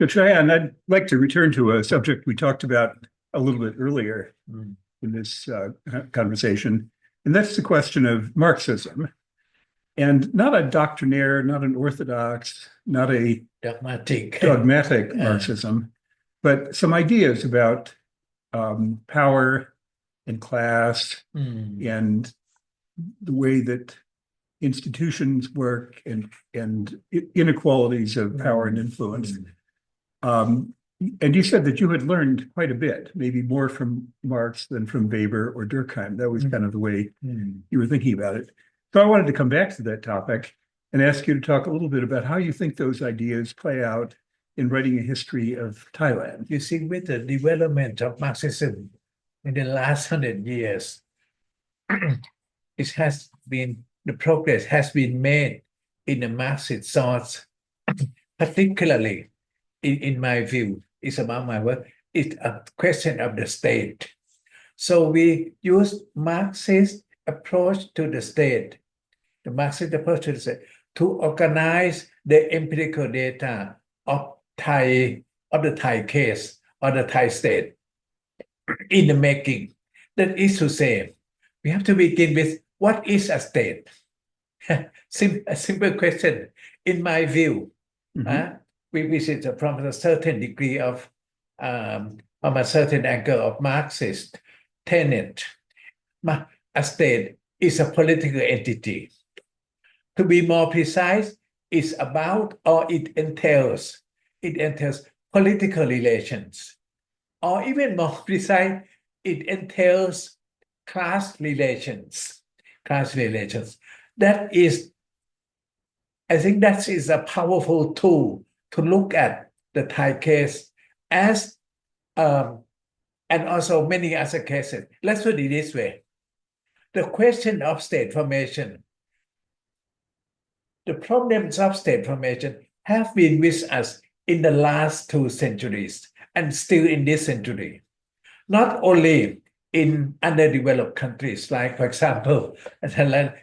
So, Chaiyan, I'd like to return to a subject we talked about a little bit earlier in this conversation, and that's the question of Marxism. And not a doctrinaire, not an orthodox, not a dogmatic. dogmatic Marxism, but some ideas about power and class and the way that institutions work and inequalities of power and influence. And you said that you had learned quite a bit, maybe more from Marx than from Weber or Durkheim. That was kind of the way you were thinking about it. So I wanted to come back to that topic and ask you to talk a little bit about how you think those ideas play out in writing a history of Thailand. You see, with the development of Marxism in the last 100 years, the progress has been made in the Marxist thoughts, particularly in my view, it's about my work, it's a question of the state. So we use Marxist approach to the state, the Marxist approach to the state, to organize the empirical data of the Thai case or the Thai state in the making. That is to say, we have to begin with what is a state? A simple question. In my view, we visit from a certain degree of, from a certain angle of Marxist tenet. A state is a political entity. To be more precise, it's about or it entails political relations. Or even more precise, it entails class relations. That is, I think that is a powerful tool to look at the Thai case as, and also many other cases. Let's put it this way. The question of state formation, the problems of state formation have been with us in the last 2 centuries and still in this century. Not only in underdeveloped countries like, for example,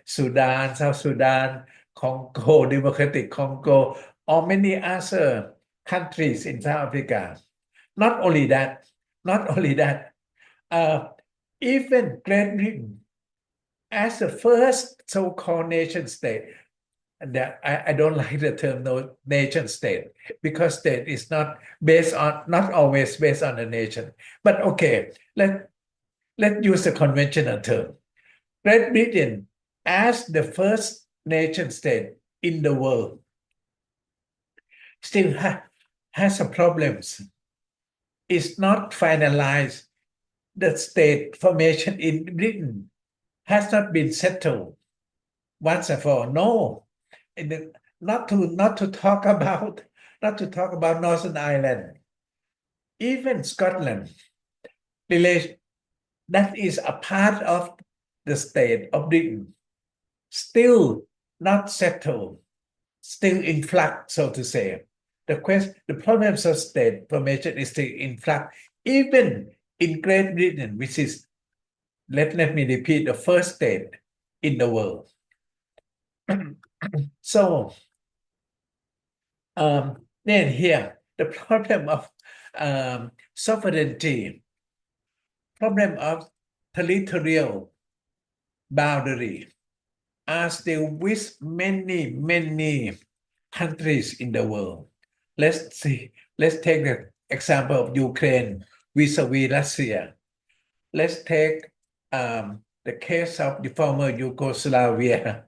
Sudan, South Sudan, Congo, Democratic Congo, or many other countries in South Africa. Not only that, even Great Britain, as the first so-called nation state, and that I don't like the term nation state, because state is not always based on a nation. But okay, let's use a conventional term. Great Britain, as the first nation state in the world, still has some problems. It's not finalized. The state formation in Britain has not been settled once and for all. No, not to talk about Northern Ireland, even Scotland. That is a part of the state of Britain, still not settled, still in flux, so to say. The problems of state formation is still in flux, even in Great Britain, which is, let me repeat, the first state in the world. So, then here, the problem of sovereignty, problem of territorial boundary are still with many countries in the world. Let's take the example of Ukraine vis-a-vis Russia. Let's take the case of the former Yugoslavia,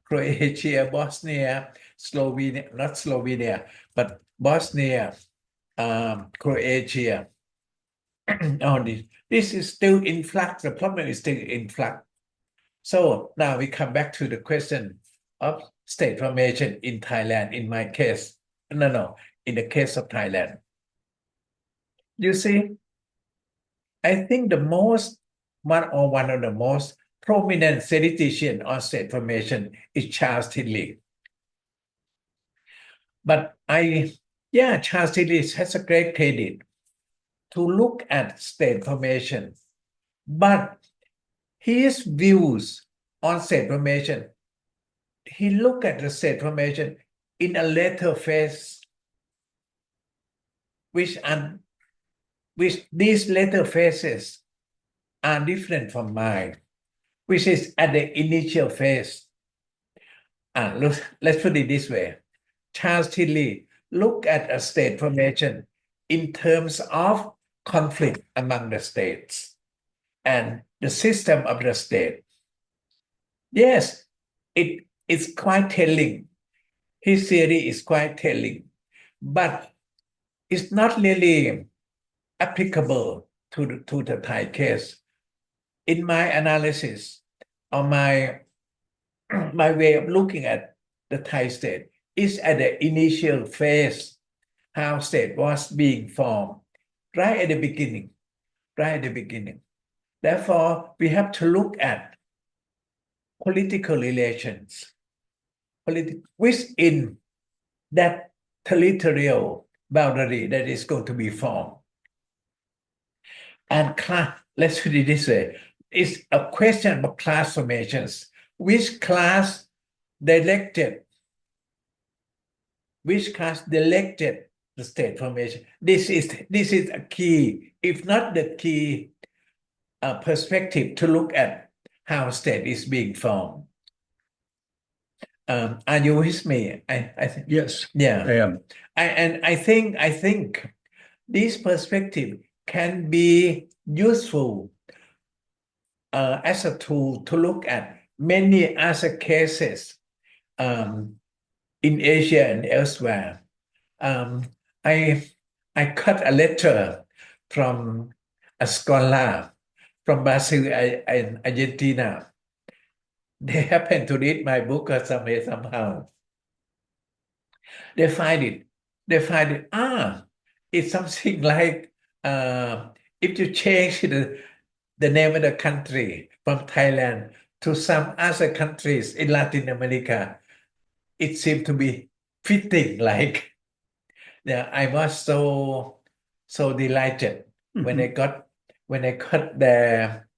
Croatia, Bosnia, Slovenia, not Slovenia, but Bosnia, Croatia. All this is still in flux. The problem is still in flux. So now we come back to the question of state formation in Thailand. In my case, in the case of Thailand. You see, I think one of the most prominent theoretician on state formation is Charles Tilly. But Charles Tilly has a great credit to look at state formation. But his views on state formation, he looked at the state formation in a later phase. which these later phases are different from mine, which is at the initial phase. Let's put it this way. Charles Tilly looked at a state formation in terms of conflict among the states and the system of the state. Yes, it is quite telling. His theory is quite telling, but it's not really applicable to the Thai case. In my analysis or my way of looking at the Thai state is at the initial phase, how state was being formed, right at the beginning. Therefore, we have to look at political relations within that territorial boundary that is going to be formed. And class, let's put it this way, it's a question of class formations. Which class directed the state formation? This is a key, if not the key perspective to look at how state is being formed. Are you with me? I think Yes, yeah, I am. I think this perspective can be useful as a tool to look at many other cases in Asia and elsewhere. I got a letter from a scholar from Brazil and Argentina. They happen to read my book or somehow. They find it. It's something like if you change the name of the country from Thailand to some other countries in Latin America, it seemed to be fitting. Like, yeah, I was so delighted when I got their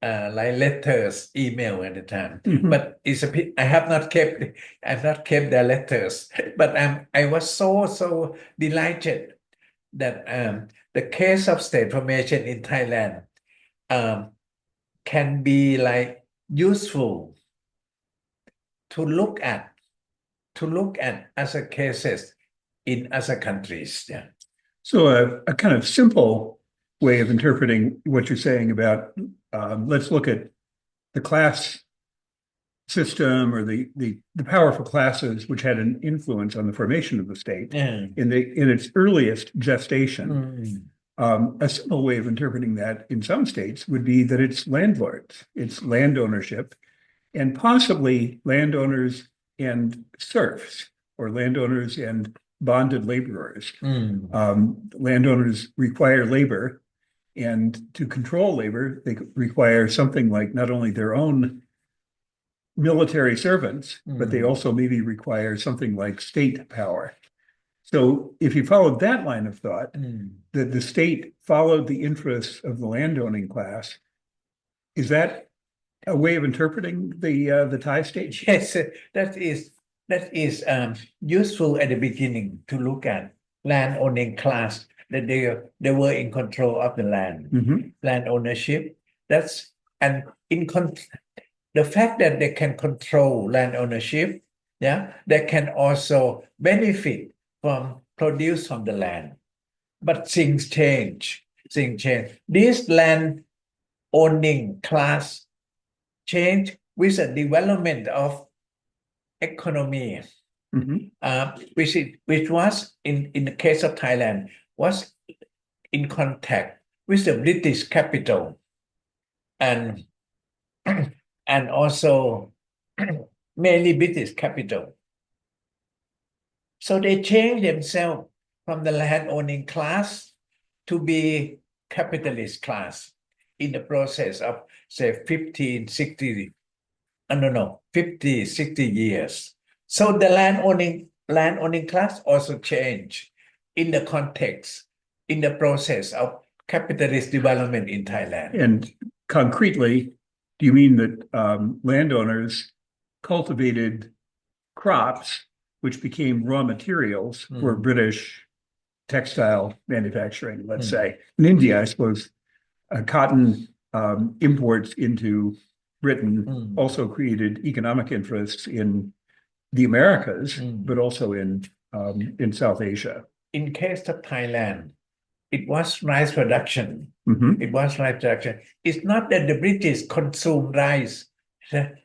like letters, email at the time. But I have not kept their letters. But I was so delighted that the case of state formation in Thailand can be like useful to look at other cases in other countries. Yeah. So a kind of simple way of interpreting what you're saying about let's look at the class system or the powerful classes which had an influence on the formation of the state in its earliest gestation. A simple way of interpreting that in some states would be that it's landlords, it's land ownership, and possibly landowners and serfs, or landowners and bonded laborers. Landowners require labor, and to control labor, they require something like not only their own military servants, but they also maybe require something like state power. So if you followed that line of thought, that the state followed the interests of the landowning class, is that a way of interpreting the Thai state? Yes, that is useful at the beginning to look at land owning class, that they were in control of the land, land ownership. The fact that they can control land ownership, they can also benefit from produce from the land. But things change. This land owning class change with the development of economy, which was in the case of Thailand was in contact with the British capital and also mainly British capital. So they changed themselves from the land owning class to be capitalist class in the process of say 50, 60 years. So the land owning class also changed in the context, in the process of capitalist development in Thailand. And concretely, do you mean that landowners cultivated crops which became raw materials for British textile manufacturing, let's say. In India, I suppose cotton imports into Britain also created economic interests in the Americas, but also in South Asia. In case of Thailand, it was rice production. Mhm. It was rice production. It's not that the British consume rice. The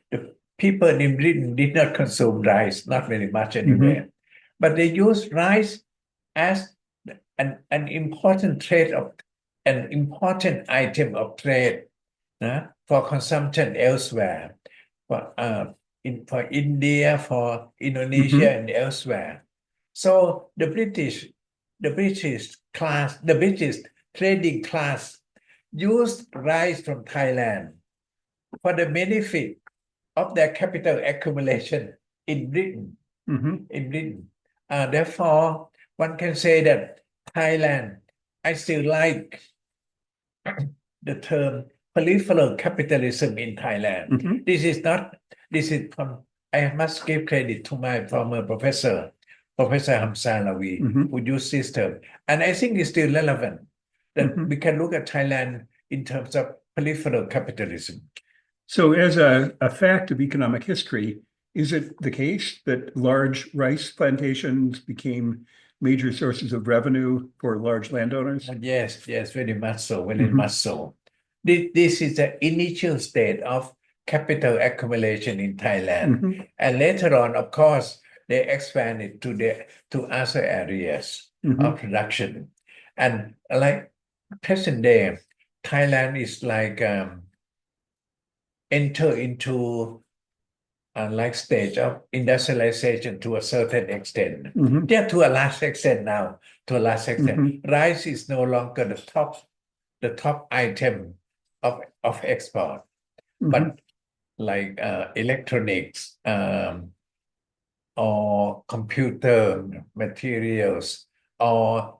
people in Britain did not consume rice, not very much anyway. But they use rice as an important an important item of trade for consumption elsewhere, for India, for Indonesia, and elsewhere. So the British trading class used rice from Thailand for the benefit of their capital accumulation in Britain. Therefore, one can say that Thailand, I still like the term peripheral capitalism in Thailand. This is from, I must give credit to my former professor, Professor Hamsalawi, who used this term. And I think it's still relevant that we can look at Thailand in terms of peripheral capitalism. So as a fact of economic history, is it the case that large rice plantations became major sources of revenue for large landowners? Yes, very much so, very much so. This is the initial state of capital accumulation in Thailand. And later on, of course, they expanded to other areas of production. And like present day, Thailand is like enter into like stage of industrialization to a certain extent. Yeah, to a large extent now, to a large extent. Rice is no longer the top item of export, but like electronics or computer materials or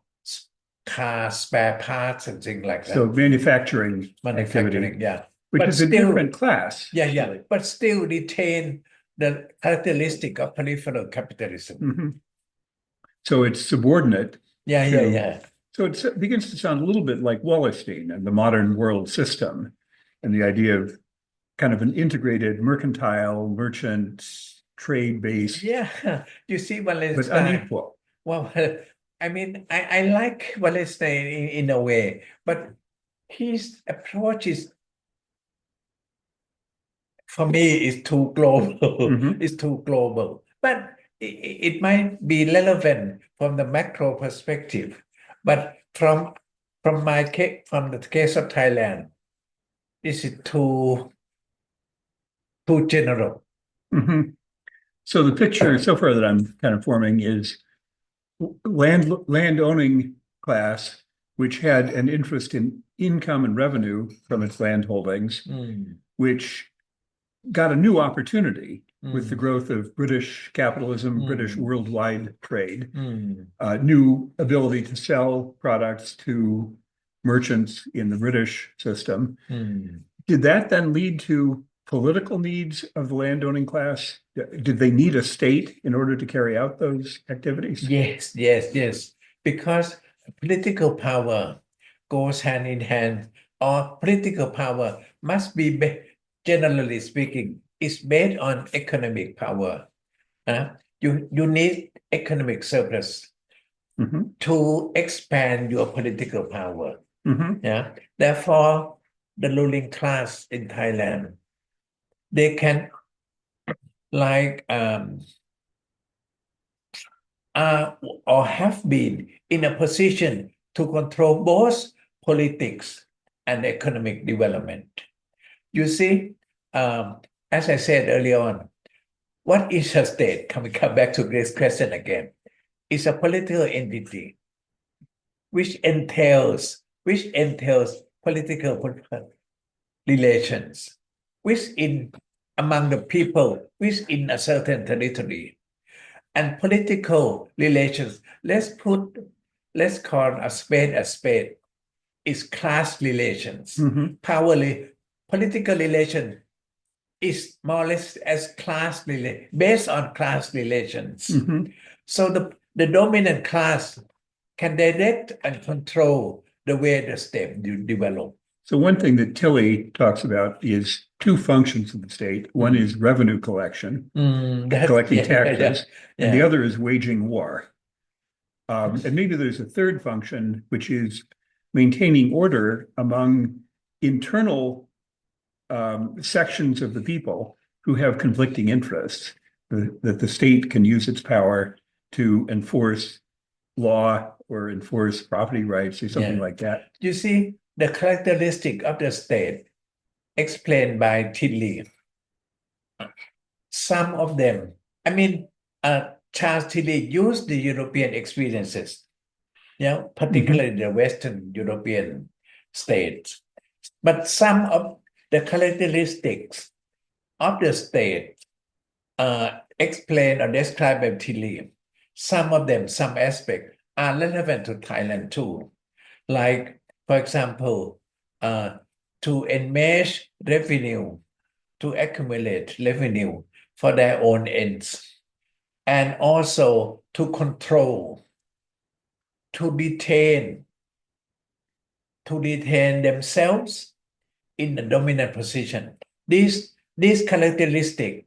car spare parts and things like that. So manufacturing activity, yeah. which But is a still- different class. Yeah, but still retain the characteristic of peripheral capitalism. So it's subordinate. Yeah. So it begins to sound a little bit like Wallerstein and the modern world system and the idea of kind of an integrated mercantile, merchant, trade-based, Yeah, you see but Wallerstein. unequal. Well, I mean, I like Wallerstein in a way, but his approach is, for me, is too global. It's too global. But it might be relevant from the macro perspective. But from the case of Thailand, this is too general. So the picture so far that I'm kind of forming is land owning class, which had an interest in income and revenue from its land holdings, which got a new opportunity with the growth of British capitalism, British worldwide trade, new ability to sell products to merchants in the British system. Did that then lead to political needs of the landowning class? Did they need a state in order to carry out those activities? Yes. Because political power goes hand in hand, or political power must be, generally speaking, is based on economic power. You need economic surplus to expand your political power. Therefore, the ruling class in Thailand, they can or have been in a position to control both politics and economic development. You see, as I said earlier on, what is a state? Can we come back to this question again? It's a political entity which entails political relations among the people within a certain territory. And political relations, let's call a spade, is class relations. Political relation is more or less as based on class relations. So the dominant class can direct and control the way the state develop. So one thing that Tilly talks about is two functions of the state. One is revenue collection, collecting taxes, and the other is waging war. And maybe there's a third function, which is maintaining order among internal sections of the people who have conflicting interests, that the state can use its power to enforce law or enforce property rights or something like that. You see, the characteristic of the state explained by Tilly. Some of them, Charles Tilly used the European experiences, particularly the Western European states. But some of the characteristics of the state explained or described by Tilly, some of them, some aspects are relevant to Thailand too. Like, for example, to enmesh revenue, to accumulate revenue for their own ends, and also to control, to detain themselves in a dominant position. These characteristics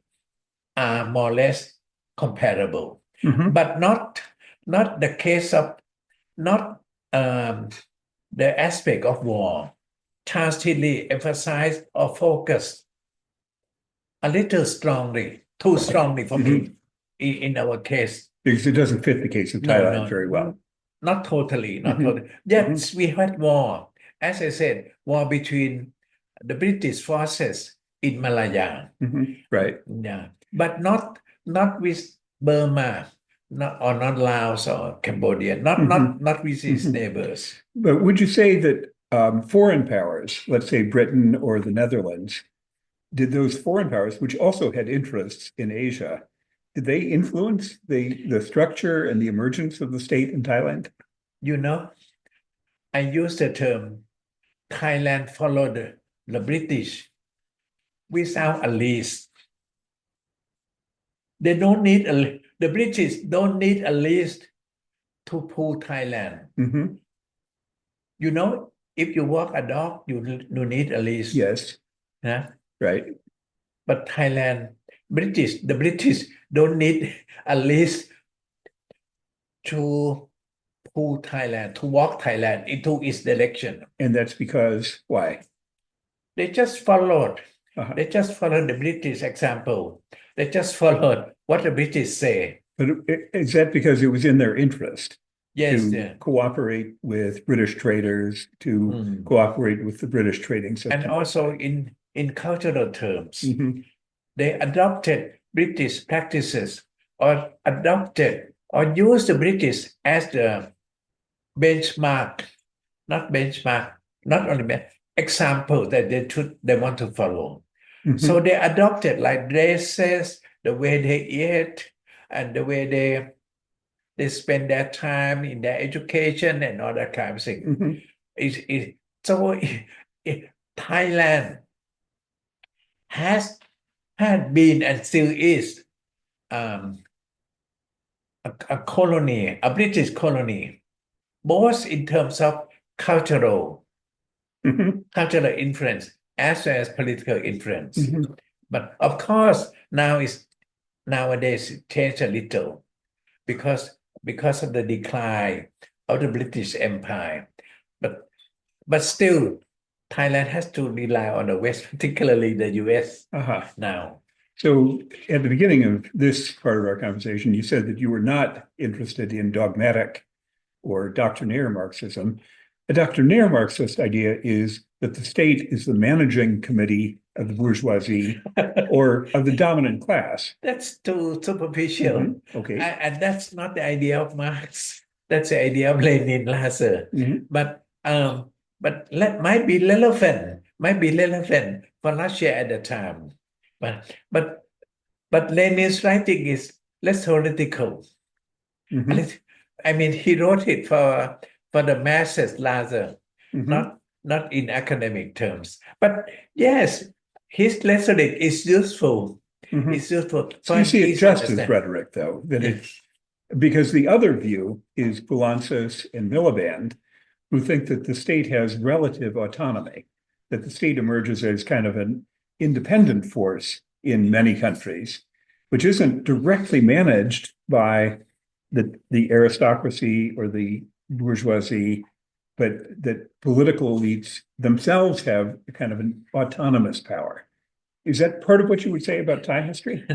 are more or less comparable, but not the case of, not the aspect of war. Charles Tilly emphasized or focused a little strongly, too strongly for me in our case. Because it doesn't fit the case of Thailand very well. Not totally, not totally. Yes, we had war. As I said, war between the British forces in Malaya. Right. Yeah, but not with Burma, not Laos or Cambodia, not with its neighbors. But would you say that foreign powers, let's say Britain or the Netherlands, did those foreign powers, which also had interests in Asia, did they influence the structure and the emergence of the state in Thailand? I use the term Thailand followed the British without a lease. The British don't need a lease to pull Thailand. If you walk a dog, you need a lease. Yes. Yeah. Right. But the British don't need a lease to pull Thailand, to walk Thailand into its direction. And that's because why? They just followed. They just followed the British example. They just followed what the British say. But is that because it was in their interest? Yes, to cooperate with British traders, to cooperate with the British trading system. And also in cultural terms, they adopted British practices or used the British as the benchmark, not only example that they want to follow. So they adopted like dresses, the way they eat, and the way they spend their time in their education and all that kind of thing. Thailand had been and still is a colony, a British colony, both in terms of cultural influence as well as political influence. But of course, nowadays it changed a little because of the decline of the British Empire. But still, Thailand has to rely on the West, particularly the US now. So at the beginning of this part of our conversation, you said that you were not interested in dogmatic or doctrinaire Marxism. A doctrinaire Marxist idea is that the state is the managing committee of the bourgeoisie or of the dominant class. That's too superficial. Okay. And that's not the idea of Marx. That's the idea of Lenin, Lazar. But might be relevant for Russia at the time. But Lenin's writing is less theoretical. He wrote it for the masses, Lazar, not in academic terms. But yes, his rhetoric is useful. It's useful. So you see it just as rhetoric, though, that because the other view is Poulantzas and Miliband, who think that the state has relative autonomy, that the state emerges as kind of an independent force in many countries, which isn't directly managed by the aristocracy or the bourgeoisie, but that political elites themselves have kind of an autonomous power. Is that part of what you would say about Thai history?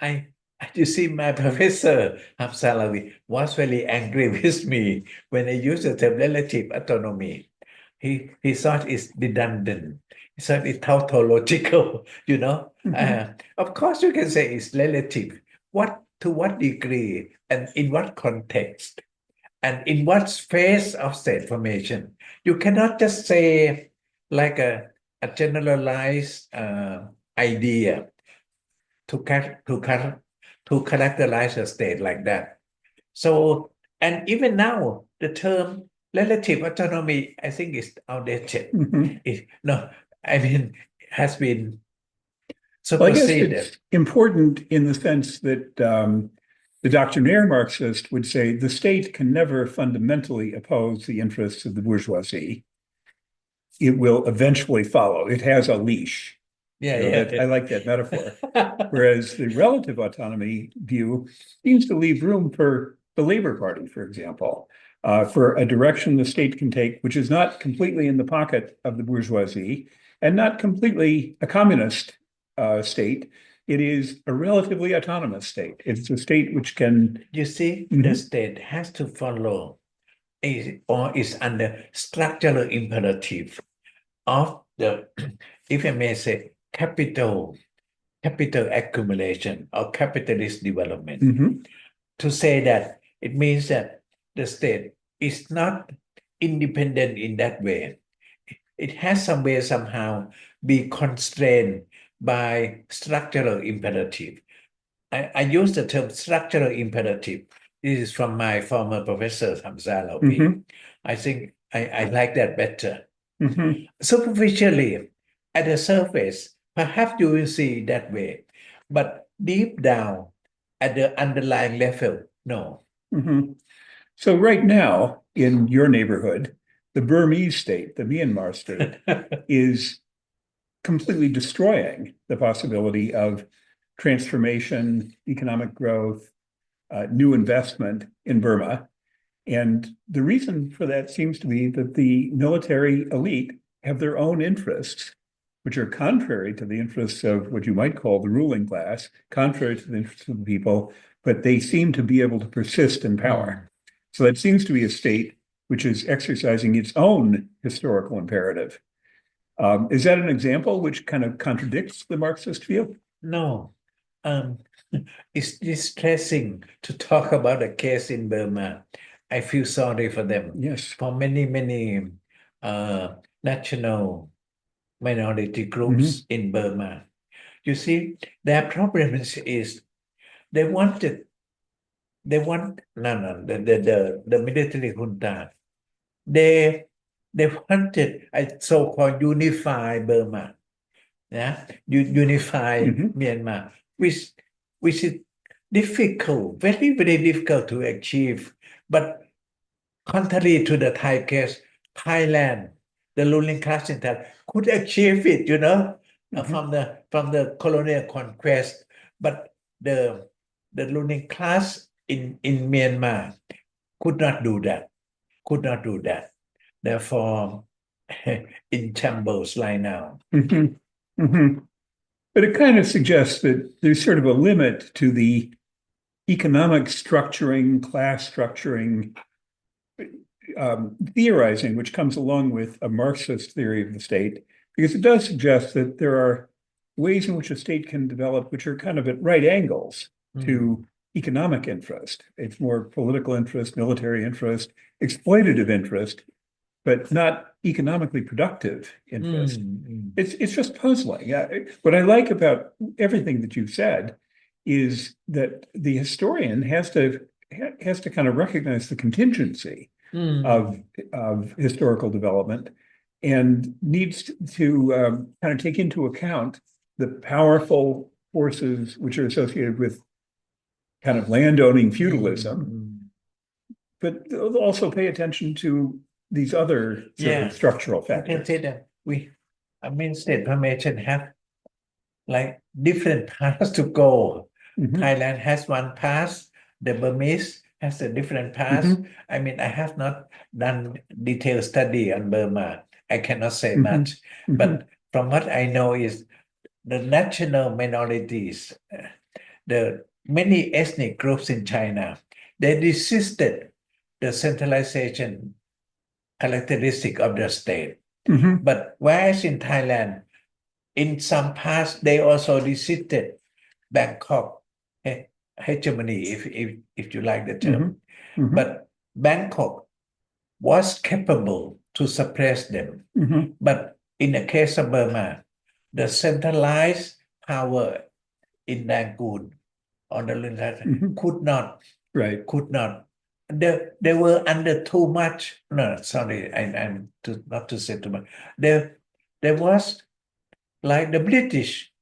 I you see, my professor Hamsalawi was very angry with me when I used the term relative autonomy. He thought it's redundant. He thought it's tautological, you know. Of course, you can say it's relative. To what degree and in what context and in what phase of state formation? You cannot just say like a generalized idea to characterize a state like that. So, and even now, the term relative autonomy, I think, is outdated. Has been Well, I guess superseded. it's important in the sense that the doctrinaire Marxist would say the state can never fundamentally oppose the interests of the bourgeoisie. It will eventually follow. It has a leash. I like that metaphor. Whereas the relative autonomy view seems to leave room for the Labor Party, for example, for a direction the state can take, which is not completely in the pocket of the bourgeoisie and not completely a communist state. It is a relatively autonomous state. It's a state which can. You see, the state has to follow or is under structural imperative of the, if I may say, capital accumulation or capitalist development. To say that, it means that the state is not independent in that way. It has some way somehow be constrained by structural imperative. I use the term structural imperative. This is from my former professor, Hamsalawi. I think I like that better. Superficially, at the surface, perhaps you will see it that way, but deep down, at the underlying level, no. So right now, in your neighborhood, the Burmese state, the Myanmar state, is completely destroying the possibility of transformation, economic growth, new investment in Burma. And the reason for that seems to be that the military elite have their own interests, which are contrary to the interests of what you might call the ruling class, contrary to the interests of the people, but they seem to be able to persist in power. So that seems to be a state which is exercising its own historical imperative. Is that an example which kind of contradicts the Marxist view? No. It's distressing to talk about a case in Burma. I feel sorry for them. Yes. For many national minority groups in Burma. You see, their problem is the military junta. They wanted a so-called unified Burma. Unify Myanmar, which is difficult, very, very difficult to achieve. But contrary to the Thai case, Thailand, the ruling class in Thailand could achieve it, from the colonial conquest. But the ruling class in Myanmar could not do that. Therefore, in shambles right now. But it kind of suggests that there's sort of a limit to the economic structuring, class structuring, theorizing, which comes along with a Marxist theory of the state, because it does suggest that there are ways in which a state can develop which are kind of at right angles to economic interest. It's more political interest, military interest, exploitative interest, but not economically productive interest. It's just puzzling. What I like about everything that you've said is that the historian has to kind of recognize the contingency of historical development and needs to kind of take into account the powerful forces which are associated with kind of landowning feudalism, but also pay attention to these other sort of structural You can factors. say that state formation have like different paths to go. Mhm. Thailand has one path, the Burmese has a different path. I mean, I have not done detailed study on Burma. I cannot say much, but from what I know is the national minorities, the many ethnic groups in China, they resisted the centralization characteristic of the state. But whereas in Thailand, in some past, they also resisted Bangkok hegemony, if you like the term. But Bangkok was capable to suppress them. But in the case of Burma, the centralized power in Rangoon on the Lundin could not. Right. Could not. They were under too much. No, sorry, I'm not to say too much. There was like the British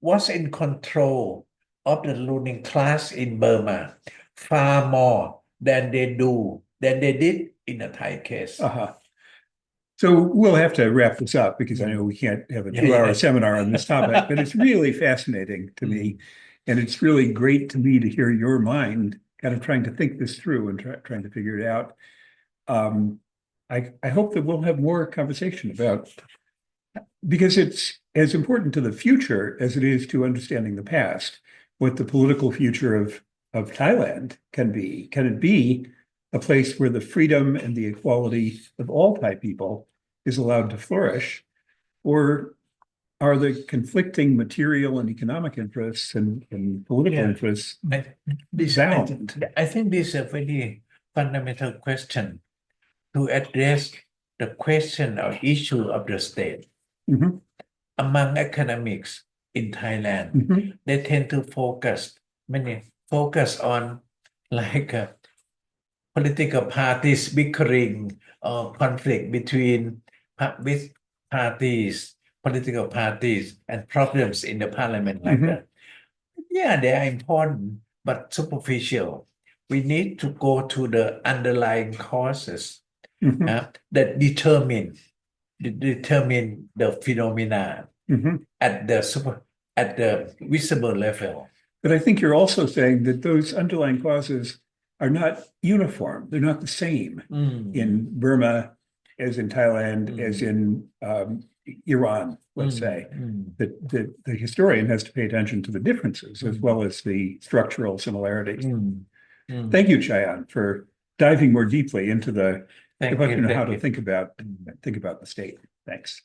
was in control of the ruling class in Burma far more than they did in the Thai case. So we'll have to wrap this up because I know we can't have a 2-hour seminar on this topic, but it's really fascinating to me. And it's really great to me to hear your mind kind of trying to think this through and trying to figure it out. I hope that we'll have more conversation about, because it's as important to the future as it is to understanding the past, what the political future of Thailand can be. Can it be a place where the freedom and the equality of all Thai people is allowed to flourish? Or are the conflicting material and economic interests and political interests bound? I think this is a very fundamental question to address the question or issue of the state. Among academics in Thailand, they tend to focus on like political parties bickering or conflict between political parties and problems in the parliament like that. Yeah, they are important, but superficial. We need to go to the underlying causes that determine the phenomena at the visible level. But I think you're also saying that those underlying causes are not uniform. They're not the same in Burma as in Thailand, as in Iran, let's say. That the historian has to pay attention to the differences as well as the structural similarities. Thank you, Chaiyan, for diving more deeply into how to think about the state. Thanks.